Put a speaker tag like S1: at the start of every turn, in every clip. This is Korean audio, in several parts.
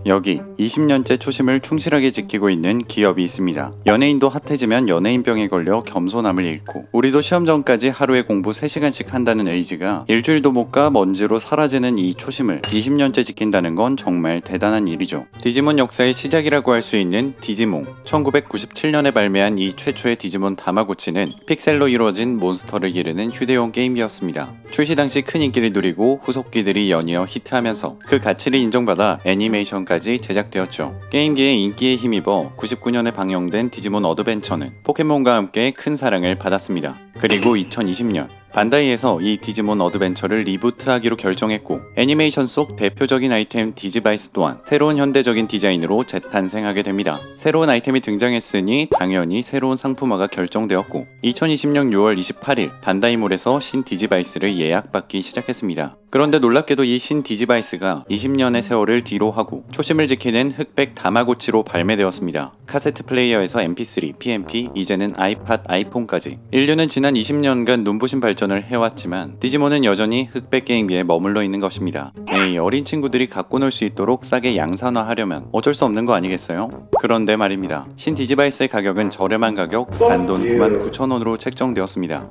S1: 여기 20년째 초심을 충실하게 지키고 있는 기업이 있습니다. 연예인도 핫해지면 연예인병에 걸려 겸손함을 잃고, 우리도 시험 전까지 하루에 공부 3시간씩 한다는 의지가 일주일도 못 가 먼지로 사라지는 이 초심을 20년째 지킨다는 건 정말 대단한 일이죠. 디지몬 역사의 시작이라고 할 수 있는 디지몽. 1997년에 발매한 이 최초의 디지몬 다마고치는 픽셀로 이루어진 몬스터를 기르는 휴대용 게임기였습니다. 출시 당시 큰 인기를 누리고 후속기들이 연이어 히트하면서 그 가치를 인정받아 애니메이션까지 제작되었죠. 게임기의 인기에 힘입어 99년에 방영된 디지몬 어드벤처는 포켓몬과 함께 큰 사랑을 받았습니다. 그리고 2020년 반다이에서 이 디지몬 어드벤처를 리부트하기로 결정했고, 애니메이션 속 대표적인 아이템 디지바이스 또한 새로운 현대적인 디자인으로 재탄생하게 됩니다. 새로운 아이템이 등장했으니 당연히 새로운 상품화가 결정되었고, 2020년 6월 28일 반다이몰에서 신 디지바이스를 예약받기 시작했습니다. 그런데 놀랍게도 이 신 디지바이스가 20년의 세월을 뒤로 하고 초심을 지키는 흑백 다마고치로 발매되었습니다. 카세트 플레이어에서 MP3, PMP, 이제는 아이팟, 아이폰까지 인류는 지난 20년간 눈부신 발전을 해왔지만 디지몬은 여전히 흑백 게임기에 머물러 있는 것입니다. 에이, 어린 친구들이 갖고 놀 수 있도록 싸게 양산화하려면 어쩔 수 없는 거 아니겠어요? 그런데 말입니다. 신 디지바이스의 가격은 저렴한 가격 단돈 99,000원으로 책정되었습니다.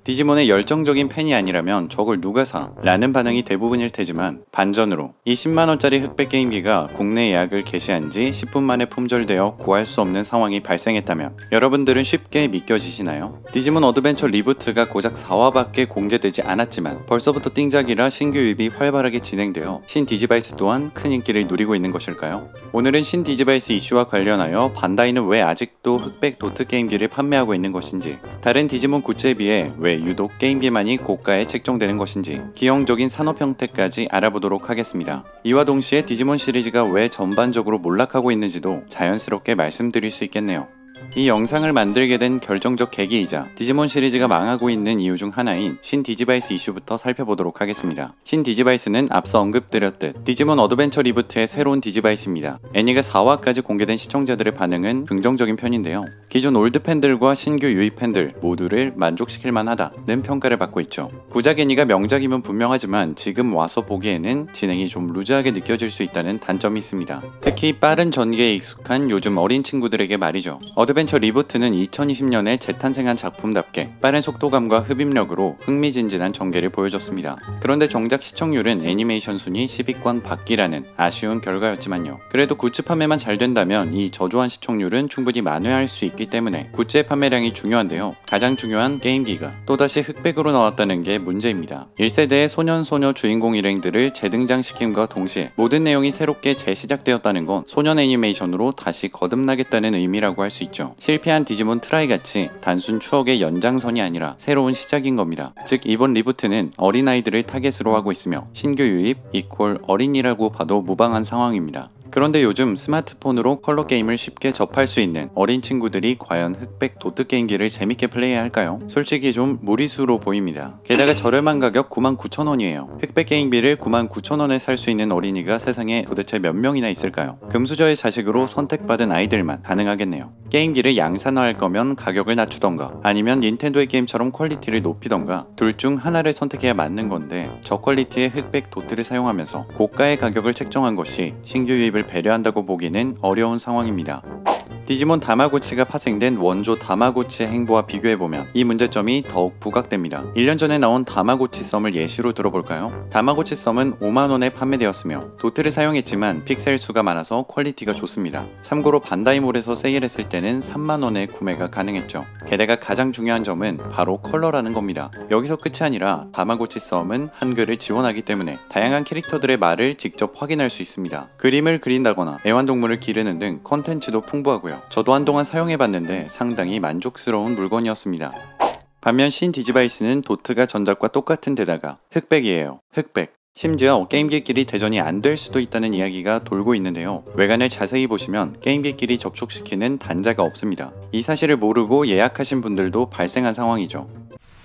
S1: 디지몬의 열정적인 팬이 아니라면 저걸 누가 사? 라는 반응이 대부분일 테지만, 반전으로 이 10만원짜리 흑백 게임기가 국내 예약을 개시한 지 10분 만에 품절되어 구할 수 없는 상황이 발생했다면 여러분들은 쉽게 믿겨지시나요? 디지몬 어드벤처 리부트가 고작 4화밖에 공개되지 않았지만 벌써부터 띵작이라 신규 유입이 활발하게 진행되어 신 디지바이스 또한 큰 인기를 누리고 있는 것일까요? 오늘은 신 디지바이스 이슈와 관련하여 반다이는 왜 아직도 흑백 도트 게임기를 판매하고 있는 것인지, 다른 디지몬 굿즈에 비해 왜 유독 게임기만이 고가에 책정되는 것인지, 기형적인 산업 형태까지 알아보도록 하겠습니다. 이와 동시에 디지몬 시리즈가 왜 전반적으로 몰락하고 있는지도 자연스럽게 말씀드릴 수 있겠네요. 이 영상을 만들게 된 결정적 계기이자 디지몬 시리즈가 망하고 있는 이유 중 하나인 신 디지바이스 이슈부터 살펴보도록 하겠습니다. 신 디지바이스는 앞서 언급드렸듯 디지몬 어드벤처 리부트의 새로운 디지바이스입니다. 애니가 4화까지 공개된 시청자들의 반응은 긍정적인 편인데요. 기존 올드 팬들과 신규 유입 팬들 모두를 만족시킬 만하다는 평가를 받고 있죠. 구작 애니가 명작이면 분명하지만 지금 와서 보기에는 진행이 좀 루즈하게 느껴질 수 있다는 단점이 있습니다. 특히 빠른 전개에 익숙한 요즘 어린 친구들에게 말이죠. 어드벤처 리부트는 2020년에 재탄생한 작품답게 빠른 속도감과 흡입력으로 흥미진진한 전개를 보여줬습니다. 그런데 정작 시청률은 애니메이션 순위 10위권 밖이라는 아쉬운 결과였지만요. 그래도 굿즈 판매만 잘 된다면 이 저조한 시청률은 충분히 만회할 수 있기 때문에 굿즈의 판매량이 중요한데요. 가장 중요한 게임기가 또다시 흑백으로 나왔다는 게 문제입니다. 1세대의 소년소녀 주인공 일행들을 재등장시킴과 동시에 모든 내용이 새롭게 재시작되었다는 건 소년 애니메이션으로 다시 거듭나겠다는 의미라고 할 수 있죠. 실패한 디지몬 트라이같이 단순 추억의 연장선이 아니라 새로운 시작인 겁니다. 즉 이번 리부트는 어린아이들을 타겟으로 하고 있으며 신규 유입 이퀄 어린이라고 봐도 무방한 상황입니다. 그런데 요즘 스마트폰으로 컬러 게임을 쉽게 접할 수 있는 어린 친구들이 과연 흑백 도트 게임기를 재밌게 플레이할까요? 솔직히 좀 무리수로 보입니다. 게다가 저렴한 가격 99,000원이에요. 흑백 게임기를 99,000원에 살 수 있는 어린이가 세상에 도대체 몇 명이나 있을까요? 금수저의 자식으로 선택받은 아이들만 가능하겠네요. 게임기를 양산화할 거면 가격을 낮추던가 아니면 닌텐도의 게임처럼 퀄리티를 높이던가 둘 중 하나를 선택해야 맞는 건데, 저퀄리티의 흑백 도트를 사용하면서 고가의 가격을 책정한 것이 신규 유입을 배려한다고 보기는 어려운 상황입니다. 디지몬 다마고치가 파생된 원조 다마고치의 행보와 비교해보면 이 문제점이 더욱 부각됩니다. 1년 전에 나온 다마고치 썸을 예시로 들어볼까요? 다마고치 썸은 5만원에 판매되었으며 도트를 사용했지만 픽셀 수가 많아서 퀄리티가 좋습니다. 참고로 반다이몰에서 세일했을 때는 3만원에 구매가 가능했죠. 게다가 가장 중요한 점은 바로 컬러라는 겁니다. 여기서 끝이 아니라 다마고치 썸은 한글을 지원하기 때문에 다양한 캐릭터들의 말을 직접 확인할 수 있습니다. 그림을 그린다거나 애완동물을 기르는 등 컨텐츠도 풍부하고요. 저도 한동안 사용해봤는데 상당히 만족스러운 물건이었습니다. 반면 신 디지바이스는 도트가 전작과 똑같은 데다가 흑백이에요. 흑백. 심지어 게임기끼리 대전이 안 될 수도 있다는 이야기가 돌고 있는데요. 외관을 자세히 보시면 게임기끼리 접촉시키는 단자가 없습니다. 이 사실을 모르고 예약하신 분들도 발생한 상황이죠.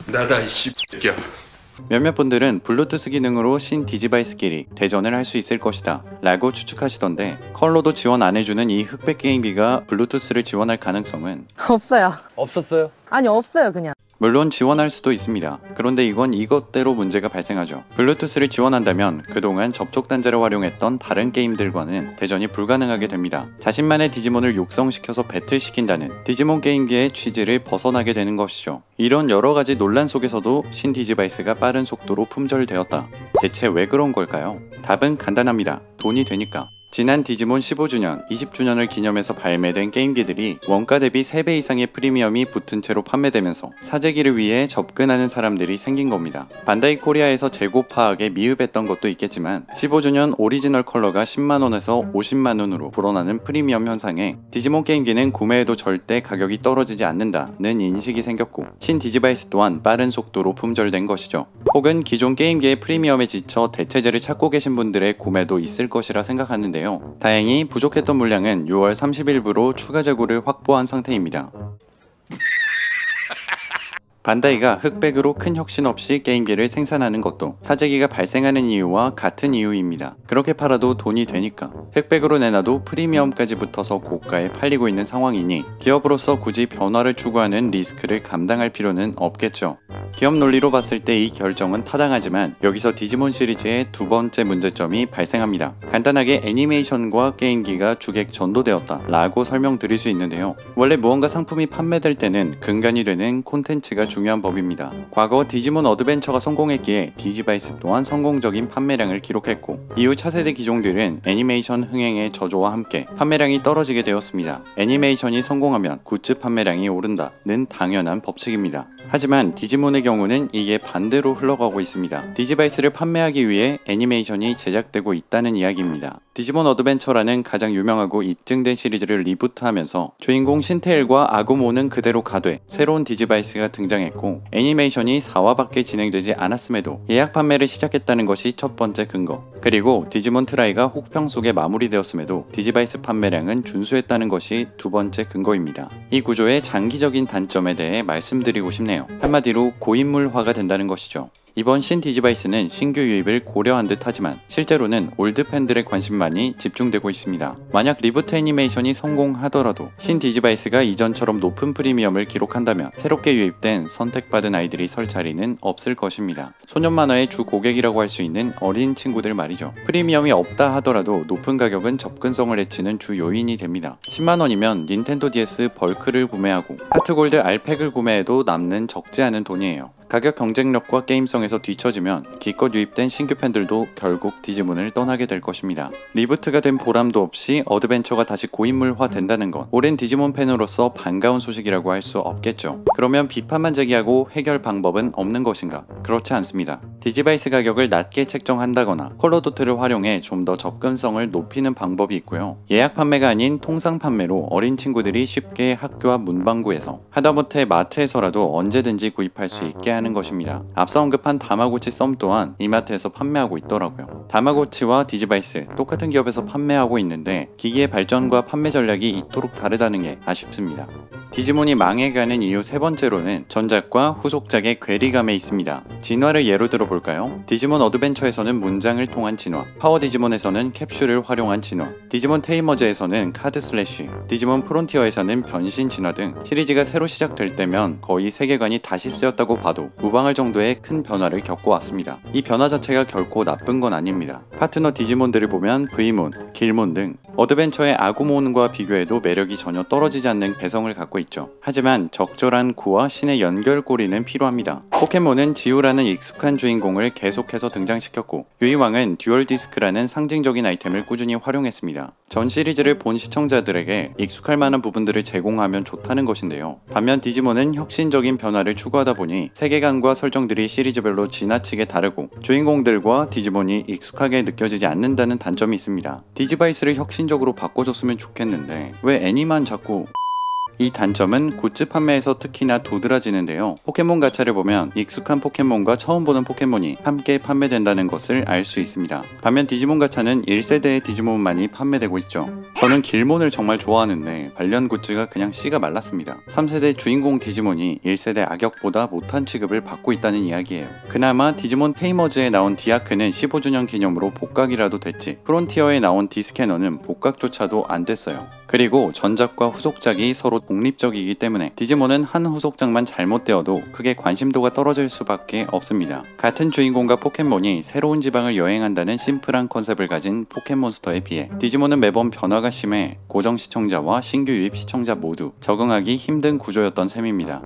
S2: 나다 이 씨X야.
S1: 몇몇 분들은 블루투스 기능으로 신 디지바이스끼리 대전을 할 수 있을 것이다 라고 추측하시던데, 컬러도 지원 안 해주는 이 흑백 게임기가 블루투스를 지원할 가능성은
S3: 없어요.
S4: 없었어요?
S3: 아니 없어요 그냥.
S1: 물론 지원할 수도 있습니다. 그런데 이건 이것대로 문제가 발생하죠. 블루투스를 지원한다면 그동안 접촉 단자를 활용했던 다른 게임들과는 대전이 불가능하게 됩니다. 자신만의 디지몬을 육성시켜서 배틀시킨다는 디지몬 게임기의 취지를 벗어나게 되는 것이죠. 이런 여러가지 논란 속에서도 신디지바이스가 빠른 속도로 품절되었다. 대체 왜 그런 걸까요? 답은 간단합니다. 돈이 되니까. 지난 디지몬 15주년, 20주년을 기념해서 발매된 게임기들이 원가 대비 3배 이상의 프리미엄이 붙은 채로 판매되면서 사재기를 위해 접근하는 사람들이 생긴 겁니다. 반다이 코리아에서 재고 파악에 미흡했던 것도 있겠지만 15주년 오리지널 컬러가 10만원에서 50만원으로 불어나는 프리미엄 현상에 디지몬 게임기는 구매해도 절대 가격이 떨어지지 않는다는 인식이 생겼고 신디지바이스 또한 빠른 속도로 품절된 것이죠. 혹은 기존 게임기의 프리미엄에 지쳐 대체재를 찾고 계신 분들의 구매도 있을 것이라 생각하는데 다행히 부족했던 물량은 6월 30일부로 추가 재고를 확보한 상태입니다. 반다이가 흑백으로 큰 혁신 없이 게임기를 생산하는 것도 사재기가 발생하는 이유와 같은 이유입니다. 그렇게 팔아도 돈이 되니까. 흑백으로 내놔도 프리미엄까지 붙어서 고가에 팔리고 있는 상황이니 기업으로서 굳이 변화를 추구하는 리스크를 감당할 필요는 없겠죠. 기업 논리로 봤을 때 이 결정은 타당하지만 여기서 디지몬 시리즈의 두 번째 문제점이 발생합니다. 간단하게 애니메이션과 게임기가 주객 전도되었다 라고 설명드릴 수 있는데요. 원래 무언가 상품이 판매될 때는 근간이 되는 콘텐츠가 중요한 법입니다. 과거 디지몬 어드벤처가 성공했기에 디지바이스 또한 성공적인 판매량을 기록했고 이후 차세대 기종들은 애니메이션 흥행의 저조와 함께 판매량이 떨어지게 되었습니다. 애니메이션이 성공하면 굿즈 판매량이 오른다는 당연한 법칙입니다. 하지만 디지몬의 경우는 이게 반대로 흘러가고 있습니다. 디지바이스를 판매하기 위해 애니메이션이 제작되고 있다는 이야기입니다. 디지몬 어드벤처라는 가장 유명하고 입증된 시리즈를 리부트하면서 주인공 신테일과 아구모는 그대로 가되 새로운 디지바이스가 등장했고 애니메이션이 4화밖에 진행되지 않았음에도 예약 판매를 시작했다는 것이 첫 번째 근거. 그리고 디지몬 트라이가 혹평 속에 마무리되었음에도 디지바이스 판매량은 준수했다는 것이 두 번째 근거입니다. 이 구조의 장기적인 단점에 대해 말씀드리고 싶네요. 한마디로 고인물화가 된다는 것이죠. 이번 신 디지바이스는 신규 유입을 고려한 듯 하지만 실제로는 올드 팬들의 관심만이 집중되고 있습니다. 만약 리부트 애니메이션이 성공하더라도 신 디지바이스가 이전처럼 높은 프리미엄을 기록한다면 새롭게 유입된 선택받은 아이들이 설 자리는 없을 것입니다. 소년 만화의 주 고객이라고 할 수 있는 어린 친구들 말이죠. 프리미엄이 없다 하더라도 높은 가격은 접근성을 해치는 주 요인이 됩니다. 10만원이면 닌텐도 DS 벌크를 구매하고 하트골드 R팩을 구매해도 남는 적지 않은 돈이에요. 가격 경쟁력과 게임성에서 뒤처지면 기껏 유입된 신규 팬들도 결국 디지몬을 떠나게 될 것입니다. 리부트가 된 보람도 없이 어드벤처가 다시 고인물화 된다는 건 오랜 디지몬 팬으로서 반가운 소식이라고 할 수 없겠죠. 그러면 비판만 제기하고 해결 방법은 없는 것인가? 그렇지 않습니다. 디지바이스 가격을 낮게 책정한다거나 컬러도트를 활용해 좀 더 접근성을 높이는 방법이 있고요. 예약 판매가 아닌 통상 판매로 어린 친구들이 쉽게 학교와 문방구에서 하다못해 마트에서라도 언제든지 구입할 수 있게 하는 것입니다. 앞서 언급한 다마고치 썸 또한 이마트에서 판매하고 있더라고요. 다마고치와 디지바이스 똑같은 기업에서 판매하고 있는데 기기의 발전과 판매 전략이 이토록 다르다는 게 아쉽습니다. 디지몬이 망해가는 이유 세 번째로는 전작과 후속작의 괴리감에 있습니다. 진화를 예로 들어볼까요? 디지몬 어드벤처에서는 문장을 통한 진화, 파워 디지몬에서는 캡슐을 활용한 진화, 디지몬 테이머즈에서는 카드 슬래시, 디지몬 프론티어에서는 변신 진화 등 시리즈가 새로 시작될 때면 거의 세계관이 다시 쓰였다고 봐도 무방할 정도의 큰 변화를 겪어왔습니다. 이 변화 자체가 결코 나쁜 건 아닙니다. 파트너 디지몬들을 보면 V몬, 길몬 등 어드벤처의 아구몬과 비교해도 매력이 전혀 떨어지지 않는 개성을 갖고 있죠. 하지만 적절한 구와 신의 연결고리는 필요합니다. 포켓몬은 지우라는 익숙한 주인공을 계속해서 등장시켰고 유이왕은 듀얼 디스크라는 상징적인 아이템을 꾸준히 활용했습니다. 전 시리즈를 본 시청자들에게 익숙할 만한 부분들을 제공하면 좋다는 것인데요. 반면 디지몬은 혁신적인 변화를 추구하다 보니 세계관과 설정들이 시리즈별로 지나치게 다르고 주인공들과 디지몬이 익숙하게 느껴지지 않는다는 단점이 있습니다. 디지바이스를 혁신적으로 바꿔줬으면 좋겠는데 왜 애니만 자꾸... 이 단점은 굿즈 판매에서 특히나 도드라지는데요. 포켓몬 가차를 보면 익숙한 포켓몬과 처음 보는 포켓몬이 함께 판매된다는 것을 알 수 있습니다. 반면 디지몬 가차는 1세대의 디지몬만이 판매되고 있죠. 저는 길몬을 정말 좋아하는데 관련 굿즈가 그냥 씨가 말랐습니다. 3세대 주인공 디지몬이 1세대 악역보다 못한 취급을 받고 있다는 이야기예요. 그나마 디지몬 테이머즈에 나온 디아크는 15주년 기념으로 복각이라도 됐지 프론티어에 나온 디스캐너는 복각조차도 안 됐어요. 그리고 전작과 후속작이 서로 독립적이기 때문에 디지몬은 한 후속작만 잘못되어도 크게 관심도가 떨어질 수밖에 없습니다. 같은 주인공과 포켓몬이 새로운 지방을 여행한다는 심플한 컨셉을 가진 포켓몬스터에 비해 디지몬은 매번 변화가 심해 고정 시청자와 신규 유입 시청자 모두 적응하기 힘든 구조였던 셈입니다.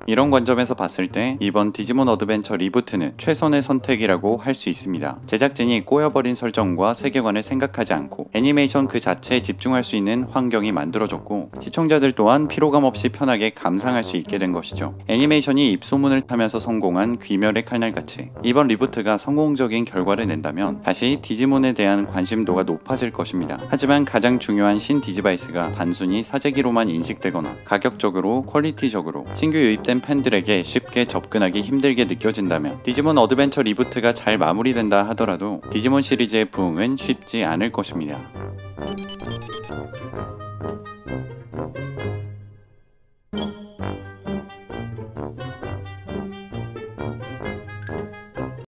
S1: 이런 관점에서 봤을 때 이번 디지몬 어드벤처 리부트는 최선의 선택이라고 할 수 있습니다. 제작진이 꼬여버린 설정과 세계관을 생각하지 않고 애니메이션 그 자체에 집중할 수 있는 환경이 만들어졌고 시청자들 또한 피로감 없이 편하게 감상할 수 있게 된 것이죠. 애니메이션이 입소문을 타면서 성공한 귀멸의 칼날같이 이번 리부트가 성공적인 결과를 낸다면 다시 디지몬에 대한 관심도가 높아질 것입니다. 하지만 가장 중요한 신 디지바이스가 단순히 사재기로만 인식되거나 가격적으로 퀄리티적으로 신규 유입된 팬들에게 쉽게 접근하기 힘들게 느껴진다면 디지몬 어드벤처 리부트가 잘 마무리된다 하더라도 디지몬 시리즈의 부흥은 쉽지 않을 것입니다.